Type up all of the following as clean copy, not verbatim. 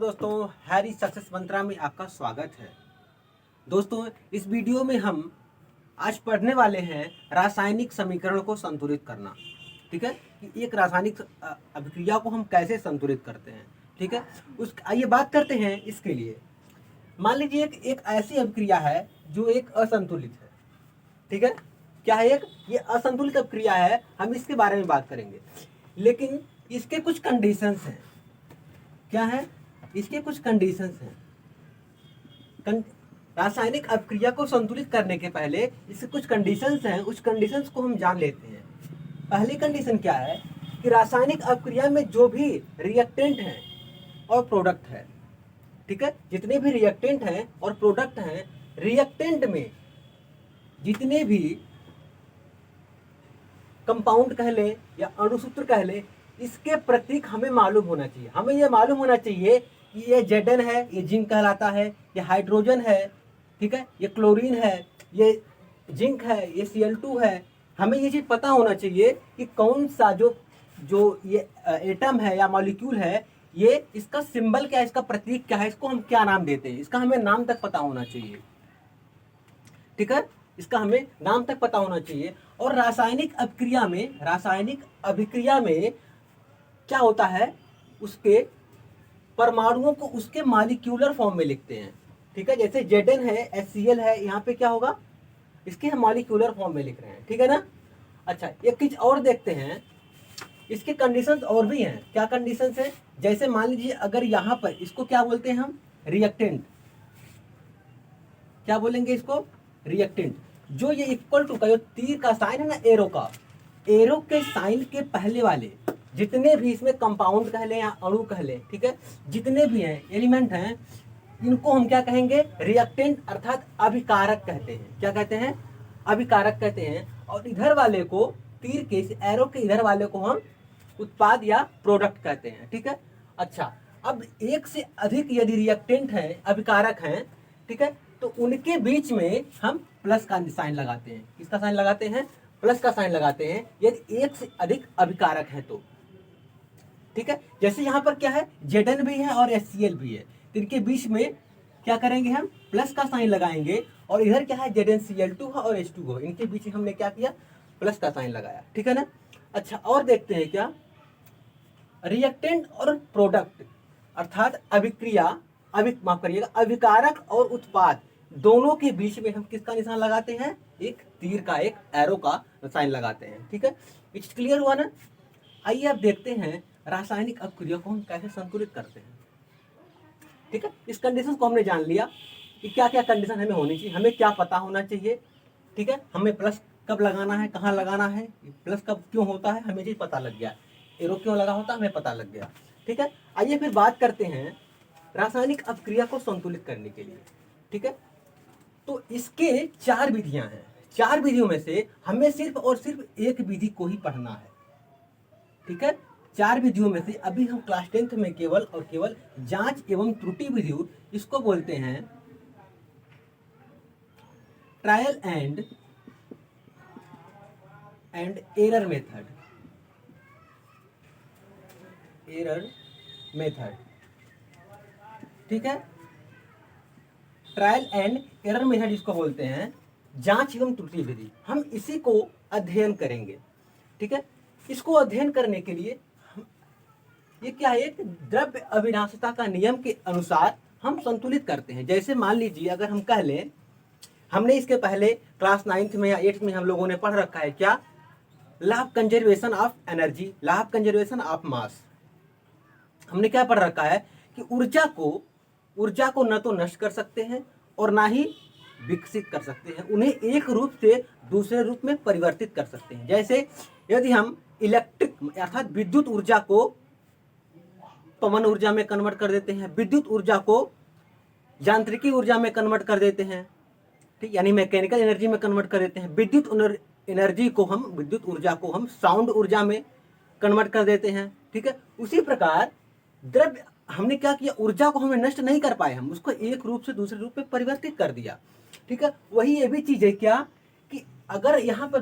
दोस्तों, Harry success मंत्रा में आपका स्वागत है। दोस्तों, इस वीडियो में हम आज पढ़ने वाले हैं रासायनिक समीकरण को संतुलित करना। ठीक है कि एक रासायनिक अभिक्रिया को हम कैसे संतुलित करते हैं। ठीक है, आइए बात करते हैं इसके लिए। मान लीजिए एक ऐसी अभिक्रिया है जो एक असंतुलित है। ठीक है, क्या है ये असंतुलित अभिक्रिया है, हम इसके बारे में बात करेंगे। लेकिन इसके कुछ कंडीशंस हैं। क्या है? इसके कुछ कंडीशंस हैं। रासायनिक अभिक्रिया को संतुलित करने के पहले इसके कुछ कंडीशंस हैं, उस कंडीशंस को हम जान लेते हैं। पहली कंडीशन क्या है कि रासायनिक अभिक्रिया में जो भी रिएक्टेंट हैं और प्रोडक्ट है, ठीक है, जितने भी रिएक्टेंट हैं और प्रोडक्ट हैं, रिएक्टेंट में जितने भी कंपाउंड कह ले या अणुसूत्र कह ले, इसके प्रतीक हमें मालूम होना चाहिए। हमें यह मालूम होना चाहिए कि ये Zn है, ये जिंक कहलाता है, ये हाइड्रोजन है, ठीक है, ये क्लोरीन है, ये जिंक है, ये Cl2 है। हमें ये चीज़ पता होना चाहिए कि कौन सा जो ये एटम है या मॉलिक्यूल है, ये इसका सिंबल क्या है, इसका प्रतीक क्या है, इसको हम क्या नाम देते हैं, इसका हमें नाम तक पता होना चाहिए। ठीक है, इसका हमें नाम तक पता होना चाहिए। और रासायनिक अभिक्रिया में क्या होता है, उसके परमाणुओं को उसके मॉलिक्यूलर फॉर्म में लिखते हैं। ठीक है, जैसे Zn है, HCl है, यहाँ पे क्या होगा, इसके हम मॉलिक्यूलर फॉर्म में लिख रहे हैं। ठीक है ना। अच्छा, एक चीज और देखते हैं, इसके कंडीशंस और भी हैं। क्या कंडीशंस है? जैसे मान लीजिए अगर यहाँ पर इसको क्या बोलते हैं हम, रिएक्टेंट। क्या बोलेंगे इसको? रिएक्टेंट। जो ये इक्वल टू का जो तीर का साइन है ना, एरो के साइन के पहले वाले जितने भी इसमें कंपाउंड कह लें या अणु कह लें, ठीक है, जितने भी हैं एलिमेंट हैं, इनको हम क्या कहेंगे? रिएक्टेंट अर्थात अभिकारक कहते हैं। क्या कहते हैं? अभिकारक कहते हैं। और इधर वाले को, तीर के इस एरो के इधर वाले को हम उत्पाद या प्रोडक्ट कहते हैं। ठीक है। अच्छा, अब एक से अधिक यदि रिएक्टेंट हैं, अभिकारक हैं, ठीक है, तो उनके बीच में हम प्लस का साइन लगाते हैं। किसका साइन लगाते हैं? प्लस का साइन लगाते हैं, यदि एक से अधिक अभिकारक है तो। ठीक है, जैसे यहाँ पर क्या है, Zn भी है और HCl भी है, तो इनके बीच में क्या करेंगे, हम प्लस का साइन लगाएंगे। और इधर क्या है, ZnCl2 है और H2O, इनके बीच में हमने क्या किया, प्लस का साइन लगाया। ठीक है ना। अच्छा, और देखते हैं क्या, रिएक्टेंट और प्रोडक्ट अर्थात माफ करिएगा, अभिकारक और उत्पाद दोनों के बीच में हम किसका निशान लगाते हैं? एक तीर का, एक एरो का साइन लगाते हैं। ठीक है, इट्स क्लियर हुआ ना। आइए अब देखते हैं रासायनिक अभिक्रिया को हम कैसे संतुलित करते हैं। ठीक है, इस कंडीशन को हमने जान लिया कि क्या क्या कंडीशन हमें होनी चाहिए, हमें क्या पता होना चाहिए। ठीक है, हमें प्लस कब लगाना है, कहाँ लगाना है, प्लस कब क्यों होता है, हमें चीज पता लग गया। एरो क्यों लगा होता है, हमें पता लग गया। ठीक है, आइए फिर बात करते हैं रासायनिक अभिक्रिया को संतुलित करने के लिए। ठीक है, तो इसके 4 विधियां हैं। 4 विधियों में से हमें सिर्फ और सिर्फ एक विधि को ही पढ़ना है। ठीक है, 4 विधियों में से अभी हम क्लास 10th में केवल और केवल जांच एवं त्रुटि विधि, इसको बोलते हैं ट्रायल एंड एरर मेथड। ठीक है, ट्रायल एंड एरर मेथड इसको बोलते हैं, जांच एवं त्रुटि विधि। हम इसी को अध्ययन करेंगे। ठीक है, इसको अध्ययन करने के लिए ये क्या है, एक द्रव्य अविनाशिता का नियम के अनुसार हम संतुलित करते हैं। जैसे मान लीजिए अगर हम कह लें, हमने इसके पहले क्लास 9th में या 8th में हम लोगों ने पढ़ रखा है क्या, law of conservation of energy, law of conservation of mass. हमने क्या पढ़ रखा है कि ऊर्जा को न तो नष्ट कर सकते हैं और ना ही विकसित कर सकते हैं, उन्हें एक रूप से दूसरे रूप में परिवर्तित कर सकते हैं। जैसे यदि हम इलेक्ट्रिक अर्थात विद्युत ऊर्जा को पवन ऊर्जा में कन्वर्ट कर देते हैं, विद्युत ऊर्जा को यांत्रिकी ऊर्जा में कन्वर्ट कर देते हैं, ठीक, यानी मैकेनिकल एनर्जी में कन्वर्ट कर देते हैं, विद्युत ऊर्जा को हम साउंड ऊर्जा में कन्वर्ट कर देते हैं। ठीक है, उसी प्रकार द्रव्य, हमने क्या किया, ऊर्जा को हमें नष्ट नहीं कर पाए, हम उसको एक रूप से दूसरे रूप में परिवर्तित कर दिया। ठीक है, वही ये भी चीज है क्या कि अगर यहाँ पर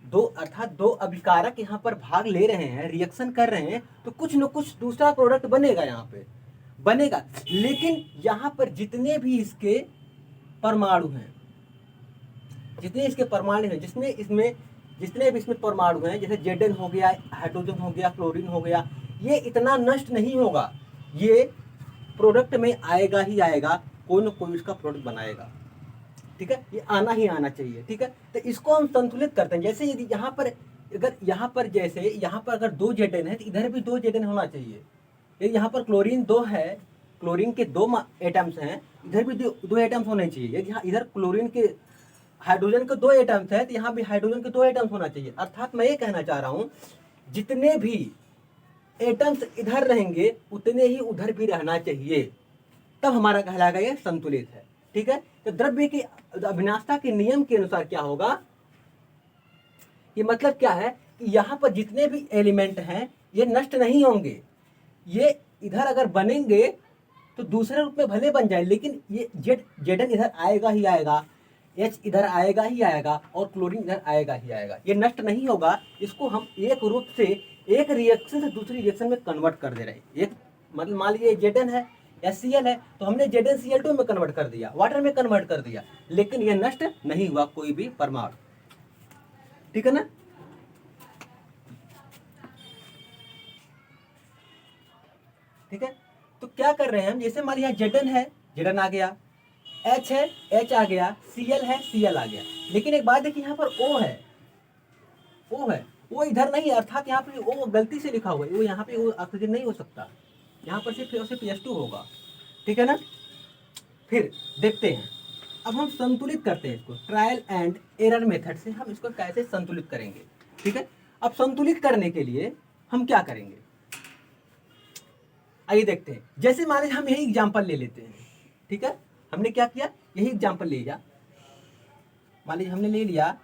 दो अभिकारक यहाँ पर भाग ले रहे हैं, रिएक्शन कर रहे हैं, तो कुछ न कुछ दूसरा प्रोडक्ट बनेगा यहाँ पे। बनेगा, लेकिन यहाँ पर जितने भी इसके परमाणु हैं, जितने इसके परमाणु हैं, जितने भी इसमें परमाणु हैं, जैसे Zn हो गया, हाइड्रोजन हो गया, क्लोरीन हो गया, ये इतना नष्ट नहीं होगा, ये प्रोडक्ट में आएगा ही आएगा, कोई न कोई इसका प्रोडक्ट बनाएगा, ठीक है, ये आना ही आना चाहिए, ठीक है। तो इसको हम संतुलित करते हैं, जैसे यदि यहाँ पर अगर 2 Zn है तो इधर भी 2 Zn होना चाहिए। यदि यहाँ पर क्लोरीन 2 है, क्लोरीन के 2 एटम्स हैं, इधर भी 2 एटम्स होने चाहिए। यदि इधर क्लोरीन के हाइड्रोजन के 2 एटम्स है तो यहाँ भी हाइड्रोजन के 2 एटम्स होना चाहिए। अर्थात मैं ये कहना चाह रहा हूँ, जितने भी एटम्स इधर रहेंगे उतने ही उधर भी रहना चाहिए, तब हमारा कहलाएगा ये संतुलित है, ठीक है। तो द्रव्य की अभिनाशता के नियम के अनुसार क्या होगा, ये मतलब क्या है कि यहाँ पर जितने भी एलिमेंट हैं ये नष्ट नहीं होंगे, ये इधर अगर बनेंगे तो दूसरे रूप में भले बन जाए, लेकिन ये Zn इधर आएगा ही आएगा, H इधर आएगा ही आएगा और क्लोरीन इधर आएगा ही आएगा, ये नष्ट नहीं होगा। इसको हम एक रूप से, एक रिएक्शन से दूसरी रिएक्शन में कन्वर्ट कर दे रहे हैं। एक मतलब मान लीजिए Zn है या Cl है, तो हमने ZnCl2 में कन्वर्ट कर दिया, वाटर में कन्वर्ट कर दिया, लेकिन ये नष्ट नहीं हुआ कोई भी परमाणु, ठीक है ना। ठीक है, तो क्या कर रहे हैं हम, जैसे मान लिया Zn है, Zn आ गया, H है, H आ गया, Cl है, Cl आ गया, लेकिन एक बात देखिए यहाँ पर O है, वो इधर नहीं है, अर्थात यहाँ पे O गलती से लिखा हुआ है, वो यहाँ पे वो ऑक्सीजन नहीं हो सकता, यहाँ पर सिर्फ H2 होगा, ठीक है ना। फिर देखते हैं, अब हम संतुलित करते हैं इसको, ट्रायल एंड एरर मेथड से हम इसको कैसे संतुलित करेंगे, ठीक है। अब संतुलित करने के लिए हम क्या करेंगे, आइए देखते हैं। जैसे मान लीजिए हम यही एग्जाम्पल ले लेते हैं, ठीक है, हमने क्या किया, यही एग्जाम्पल ले लिया, मान लीजिए हमने ले लिया,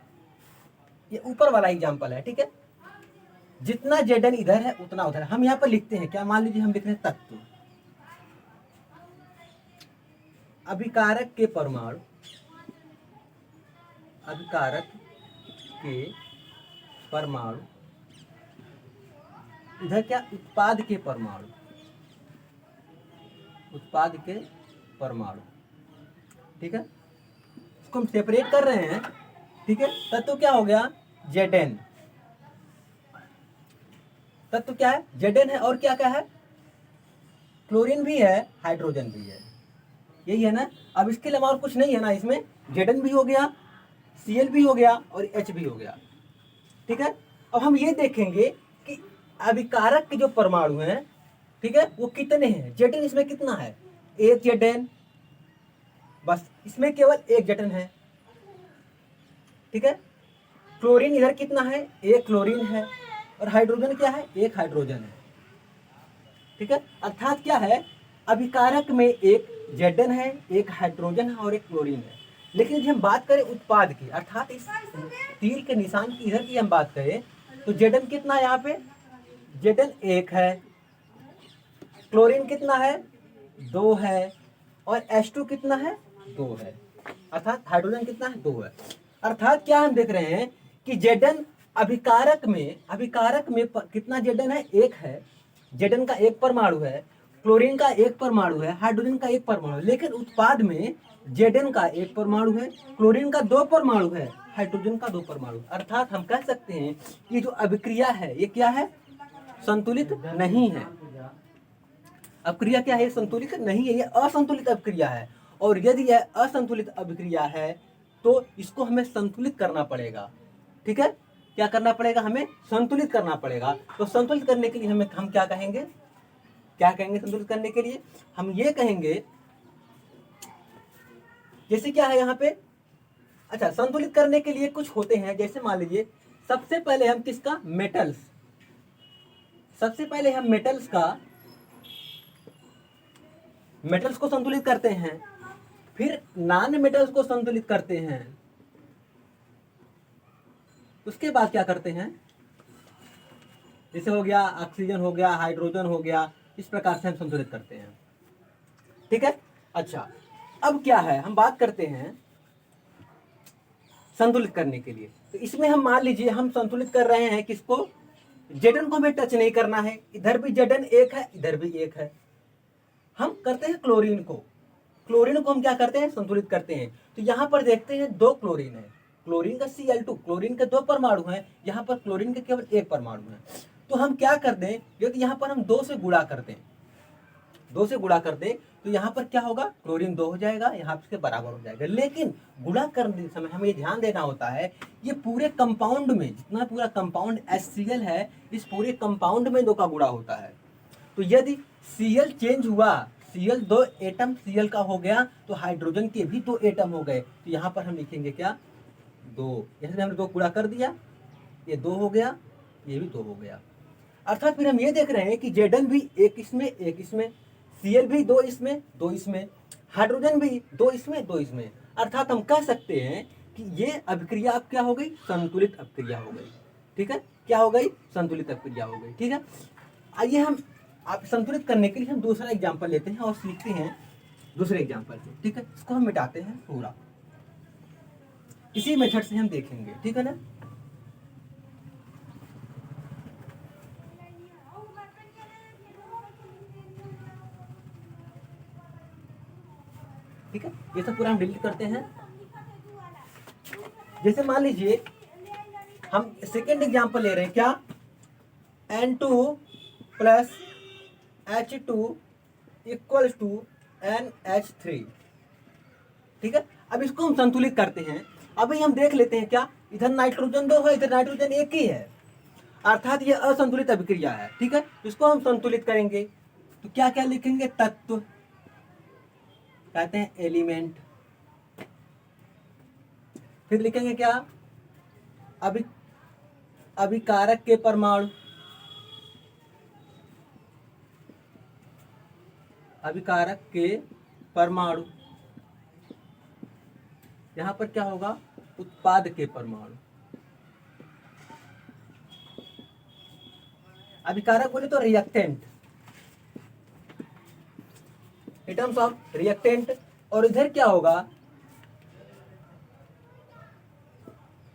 ये ऊपर वाला एग्जाम्पल है, ठीक है। जितना Zn इधर है उतना उधर, हम यहाँ पर लिखते हैं क्या, मान लीजिए हम लिख रहे हैं तत्व, अभिकारक के परमाणु, अभिकारक के परमाणु, इधर क्या, उत्पाद के परमाणु, उत्पाद के परमाणु, ठीक है, इसको हम सेपरेट कर रहे हैं, ठीक है। तत्व क्या हो गया, Zn, तत्व क्या है, Zn है, और क्या क्या है, क्लोरीन भी है, हाइड्रोजन भी है, यही है ना। अब इसके अलावा और कुछ नहीं है ना, इसमें Zn भी हो गया, Cl भी हो गया और H भी हो गया, ठीक है। अब हम ये देखेंगे कि अभिकारक के जो परमाणु हैं, ठीक है, वो कितने हैं। Zn इसमें कितना है, एक Zn, बस इसमें केवल एक Zn है, ठीक है। क्लोरीन इधर कितना है, एक क्लोरीन है, और हाइड्रोजन क्या है, एक हाइड्रोजन है, ठीक है। अर्थात क्या है, अभिकारक में एक Zn है, एक हाइड्रोजन है और एक क्लोरीन है। लेकिन यदि हम बात करें उत्पाद की, अर्थात इस तीर के निशान की इधर की हम बात करें, तो Zn कितना है, यहाँ पे Zn एक है, क्लोरीन कितना है, 2 है, और H2 कितना है, 2 है, अर्थात हाइड्रोजन कितना है, 2 है। अर्थात क्या हम देख रहे हैं कि Zn अभिकारक में कितना Zn है, एक है, Zn का एक परमाणु है, क्लोरीन का एक परमाणु है, हाइड्रोजन का एक परमाणु है, लेकिन उत्पाद में Zn का एक परमाणु है, क्लोरीन का 2 परमाणु है, हाइड्रोजन का 2 परमाणु। अर्थात हम कह सकते हैं कि जो अभिक्रिया है ये क्या है, संतुलित नहीं है। अभिक्रिया क्या है, संतुलित नहीं है, ये असंतुलित अभिक्रिया है। और यदि यह असंतुलित अभिक्रिया है तो इसको हमें संतुलित करना पड़ेगा, ठीक है। क्या करना पड़ेगा, हमें संतुलित करना पड़ेगा। तो संतुलित करने के लिए हम क्या कहेंगे, संतुलित करने के लिए हम ये कहेंगे, जैसे क्या है यहाँ पे, अच्छा, संतुलित करने के लिए कुछ होते हैं, जैसे मान लीजिए सबसे पहले हम किसका, मेटल्स को संतुलित करते हैं, फिर नॉन मेटल्स को संतुलित करते हैं, उसके बाद क्या करते हैं, जैसे हो गया ऑक्सीजन हो गया, हाइड्रोजन हो गया, इस प्रकार से हम संतुलित करते हैं, ठीक है। अच्छा, अब क्या है, हम बात करते हैं संतुलित करने के लिए। तो इसमें हम मान लीजिए हम संतुलित कर रहे हैं किसको, Zn को हमें टच नहीं करना है, इधर भी Zn एक है, इधर भी एक है, हम करते हैं क्लोरीन को हम क्या करते हैं, संतुलित करते हैं। तो यहाँ पर देखते हैं 2 क्लोरीन है, क्लोरीन का Cl2, क्लोरीन के 2 परमाणु हैं, यहाँ पर क्लोरीन के केवल 1 परमाणु है। तो हम क्या कर दें, यदि यहाँ पर हम 2 से गुणा कर दें, 2 से गुणा कर दें तो यहाँ पर क्या होगा, क्लोरीन 2 हो जाएगा, यहाँ पे बराबर हो जाएगा। लेकिन गुणा करने समय हमें ये ध्यान देना होता है, ये पूरे कंपाउंड में जितना पूरा कंपाउंड HCl है, इस पूरे कंपाउंड में 2 का गुणा होता है। तो यदि Cl चेंज हुआ, Cl 2 एटम Cl का हो गया, तो हाइड्रोजन के भी 2 एटम हो गए। तो यहाँ पर हम लिखेंगे क्या, 2, जैसे हमने 2 गुणा कर दिया, ये 2 हो गया, ये भी 2 हो गया। अर्थात फिर हम ये देख रहे हैं कि Zn भी एक इसमें, Cl भी 2 इसमें, 2 इसमें, हाइड्रोजन भी 2 इसमें, 2 इसमें। अर्थात हम कह सकते हैं कि ये अभिक्रिया अब क्या हो गई, संतुलित अभिक्रिया हो गई। ठीक है, क्या हो गई, संतुलित अभिक्रिया हो गई। ठीक है, आइए हम आप संतुलित करने के लिए हम दूसरा एग्जाम्पल लेते हैं और सीखते हैं दूसरे एग्जाम्पल से। ठीक है, इसको हम मिटाते हैं पूरा, इसी मेथड से हम देखेंगे। ठीक है ना, ठीक है, ये सब पूरा हम डिलीट करते हैं। जैसे मान लीजिए हम सेकेंड एग्जाम्पल ले रहे हैं, क्या, N2 plus H2 equals to NH3। ठीक है, अब इसको हम संतुलित करते हैं। अभी हम देख लेते हैं, क्या, इधर नाइट्रोजन 2 है, इधर नाइट्रोजन 1 ही है, अर्थात ये असंतुलित अभिक्रिया है। ठीक है, इसको हम संतुलित करेंगे तो क्या क्या लिखेंगे, तत्व, कहते हैं एलिमेंट, फिर लिखेंगे क्या, अभिकारक के परमाणु, अभिकारक के परमाणु, यहां पर क्या होगा, उत्पाद के परमाणु। अभिकारक बोले तो reactant, in terms of reactant, और इधर क्या होगा,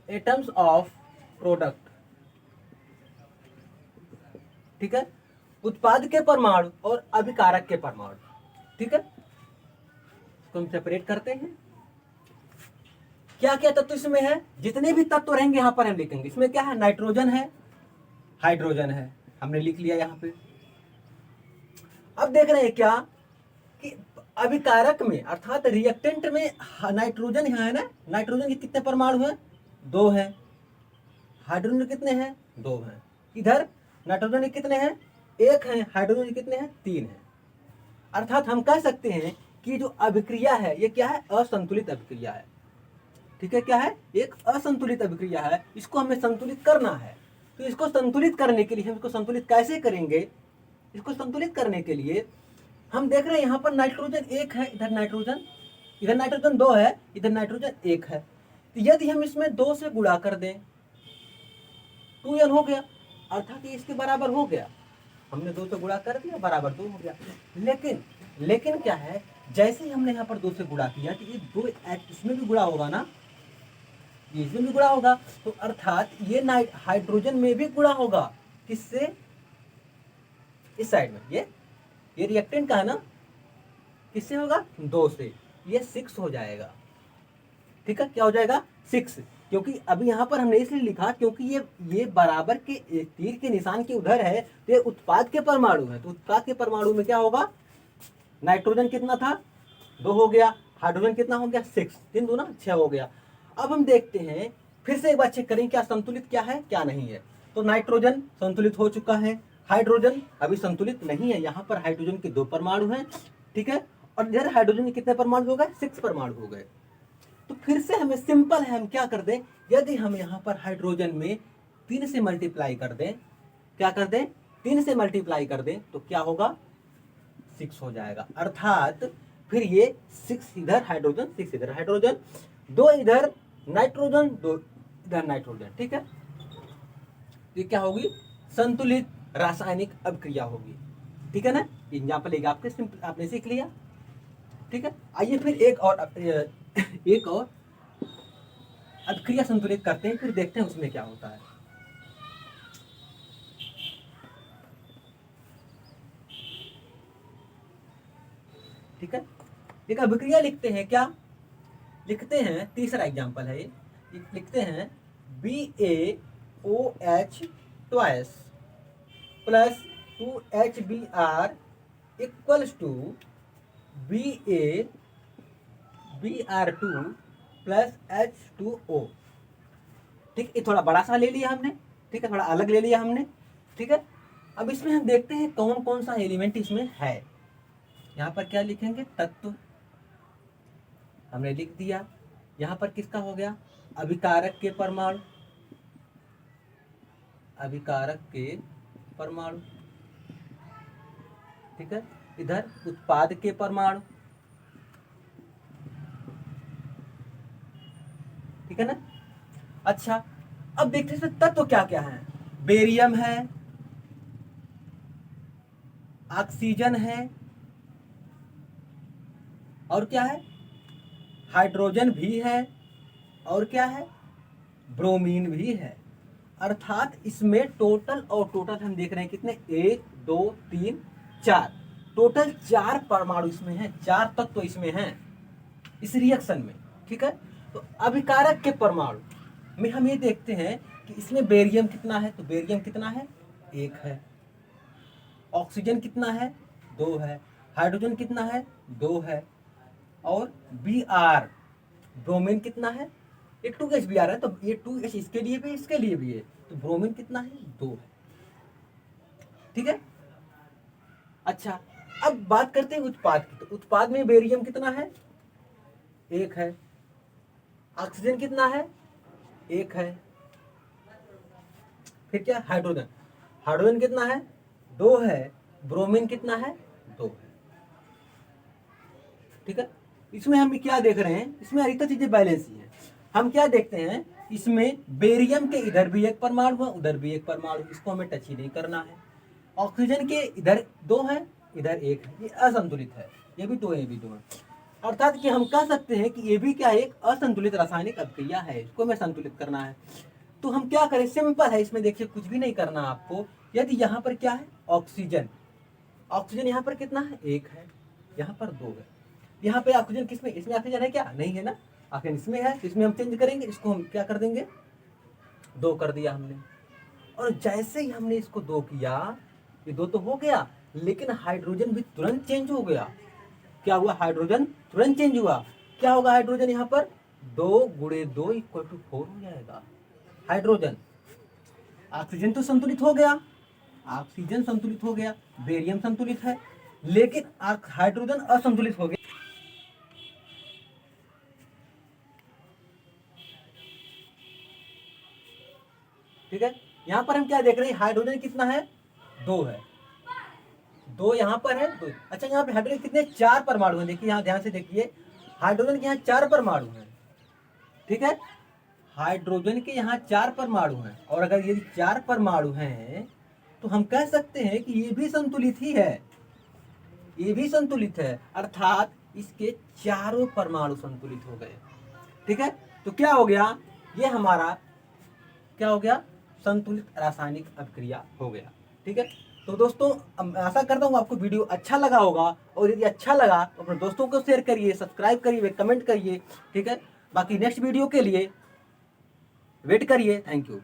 इन टर्म्स ऑफ प्रोडक्ट। ठीक है, उत्पाद के परमाणु और अभिकारक के परमाणु। ठीक है, तो हम सेपरेट करते हैं। क्या क्या तत्व इसमें है, जितने भी तत्व रहेंगे यहां पर हम लिखेंगे। इसमें क्या है, नाइट्रोजन है, हाइड्रोजन है, हमने लिख लिया यहां पे। अब देख रहे हैं क्या कि अभिकारक में अर्थात रिएक्टेंट में नाइट्रोजन यहाँ है ना, नाइट्रोजन के कितने परमाणु हैं, 2 हैं, हाइड्रोजन के कितने हैं, 2 हैं, इधर नाइट्रोजन के कितने हैं, 1 है, हाइड्रोजन के कितने हैं, 3 हैं। अर्थात हम कह सकते हैं कि जो अभिक्रिया है ये क्या है, असंतुलित अभिक्रिया है। ठीक है, क्या है, एक असंतुलित अभिक्रिया है, इसको हमें संतुलित करना है। तो इसको संतुलित करने के लिए हम इसको संतुलित कैसे करेंगे, इसको संतुलित करने के लिए हम देख रहे हैं यहाँ पर नाइट्रोजन 1 है, इधर नाइट्रोजन 2 है, इधर नाइट्रोजन 1 है। तो यदि हम इसमें 2 से गुणा कर दें, 2n हो गया, अर्थात ये इसके बराबर हो गया। हमने 2 से गुणा कर दिया, बराबर 2 हो गया। लेकिन क्या है, जैसे ही हमने यहाँ पर 2 से गुणा किया तो ये 2 इसमें भी गुणा होगा ना, ये इसमें भी गुणा होगा, तो अर्थात ये हाइड्रोजन में भी गुणा होगा, किससे, इस साइड में, ये रिएक्टेंट का है ना, किससे होगा, 2 से, ये 6 हो जाएगा। ठीक है, क्या हो जाएगा, 6, क्योंकि अभी यहाँ पर हमने इसलिए लिखा क्योंकि ये बराबर के तीर के निशान के उधर है, तो ये उत्पाद के परमाणु है। तो उत्पाद के परमाणु में क्या होगा, नाइट्रोजन कितना था, 2 हो गया, हाइड्रोजन कितना हो गया, 6, 3 दूना 6 हो गया। अब हम देखते हैं, फिर से एक बार चेक करें क्या संतुलित क्या है क्या नहीं है। तो नाइट्रोजन संतुलित हो चुका है, हाइड्रोजन अभी संतुलित नहीं है, यहाँ पर हाइड्रोजन के 2 परमाणु हैं। ठीक है, और इधर हाइड्रोजन के कितने परमाणु हो गए, 6 परमाणु हो गए। तो फिर से हमें सिंपल है, हम क्या कर दें, यदि हम यहाँ पर हाइड्रोजन में 3 से मल्टीप्लाई कर दें, क्या कर दें, 3 से मल्टीप्लाई कर दें, तो क्या होगा, 6 हो जाएगा। अर्थात फिर ये 6 इधर हाइड्रोजन, 6 इधर हाइड्रोजन, 2 इधर नाइट्रोजन, 2 इधर नाइट्रोजन। ठीक है, ये क्या होगी, संतुलित रासायनिक अभिक्रिया होगी। ठीक है ना, एग्जाम्पल एक आपने सीख लिया। ठीक है, आइए फिर एक और अभिक्रिया संतुलित करते हैं, फिर देखते हैं उसमें क्या होता है। ठीक है। एक अभिक्रिया लिखते हैं, क्या लिखते हैं, तीसरा एग्जाम्पल है ये, लिखते हैं BaOH twice plus 2HBr equals to BaBr2 plus H2O। ठीक, ये थोड़ा बड़ा सा ले लिया हमने, ठीक है, थोड़ा अलग ले लिया हमने, ठीक है। अब इसमें हम देखते हैं कौन कौन सा एलिमेंट इसमें है। यहाँ पर क्या लिखेंगे, तत्व हमने लिख दिया। यहाँ पर किसका हो गया, अभिकारक के परमाणु, अभिकारक के परमाणु, ठीक है। इधर उत्पाद के परमाणु, ठीक है ना। अच्छा, अब देखते हैं तत्व क्या क्या है। बेरियम है, ऑक्सीजन है, और क्या है, हाइड्रोजन भी है, और क्या है, ब्रोमीन भी है। अर्थात इसमें टोटल और टोटल हम देख रहे हैं कितने, 1 2 3 4, टोटल 4 परमाणु इसमें हैं, 4 तत्व इसमें हैं इस रिएक्शन में, ठीक है। तो अभिकारक के परमाणु में हम ये देखते हैं कि इसमें बेरियम कितना है, तो बेरियम कितना है, 1 है। ऑक्सीजन कितना है, 2 है। हाइड्रोजन कितना है, 2 है। और Br ब्रोमीन कितना है, ये 2H Br है, तो ये 2H इसके लिए भी इसके लिए भी है, तो ब्रोमीन कितना है, 2 है, ठीक है। अच्छा, अब बात करते हैं उत्पाद की। तो उत्पाद में बेरियम कितना है, 1 है। ऑक्सीजन कितना है, 1 है। फिर क्या, हाइड्रोजन, हाइड्रोजन कितना है, 2 है। ब्रोमीन कितना है, 2 है, ठीक है। इसमें हम क्या देख रहे हैं, इसमें अधिकतर चीजें बैलेंस ही है। हम क्या देखते हैं, इसमें बेरियम के इधर भी एक परमाणु है, उधर भी एक परमाणु, इसको हमें टच ही नहीं करना है। ऑक्सीजन के इधर 2 है, इधर 1 है, ये असंतुलित है, ये भी 2 है, ये भी 2 है। अर्थात कि हम कह सकते हैं कि ये भी क्या है, एक असंतुलित रासायनिक अभिक्रिया है, इसको हमें संतुलित करना है। तो हम क्या करें, सिंपल है, इसमें देखिए कुछ भी नहीं करना आपको। यदि यहाँ पर क्या है, ऑक्सीजन, ऑक्सीजन यहाँ पर कितना है, 1 है, यहाँ पर 2 है। यहाँ पे ऑक्सीजन किसमें, इसमें ऑक्सीजन है क्या, नहीं है ना, ऑक्सीजन इसमें है, तो इसमें हम चेंज करेंगे, इसको हम क्या कर देंगे, 2 कर दिया हमने। और जैसे ही हमने इसको 2 किया, ये 2 तो हो गया, लेकिन हाइड्रोजन भी तुरंत चेंज हो गया। क्या हुआ, हाइड्रोजन तुरंत चेंज हुआ। क्या होगा हाइड्रोजन, यहाँ पर 2 गुणे 2 इक्वल टू 4 हो जाएगा हाइड्रोजन। ऑक्सीजन तो संतुलित हो गया, ऑक्सीजन संतुलित हो गया, बेरियम संतुलित है, लेकिन हाइड्रोजन असंतुलित हो गया। ठीक है, यहाँ पर हम क्या देख रहे हैं, हाइड्रोजन कितना है, 2 है, 2 यहाँ पर है, 2। अच्छा, यहाँ पे हाइड्रोजन कितने, 4 परमाणु हैं। देखिए यहाँ ध्यान से देखिए, हाइड्रोजन के यहाँ 4 परमाणु हैं, ठीक है। हाइड्रोजन के यहाँ 4 परमाणु हैं, और अगर ये 4 परमाणु हैं तो हम कह सकते हैं कि ये भी संतुलित ही है, ये भी संतुलित है। अर्थात इसके चारों परमाणु संतुलित हो गए, ठीक है। तो क्या हो गया, ये हमारा क्या हो गया, संतुलित रासायनिक अभिक्रिया हो गया, ठीक है। तो दोस्तों, आशा करता हूँ आपको वीडियो अच्छा लगा होगा, और यदि अच्छा लगा तो अपने दोस्तों को शेयर करिए, सब्सक्राइब करिए, कमेंट करिए, ठीक है। बाकी नेक्स्ट वीडियो के लिए वेट करिए। Thank you.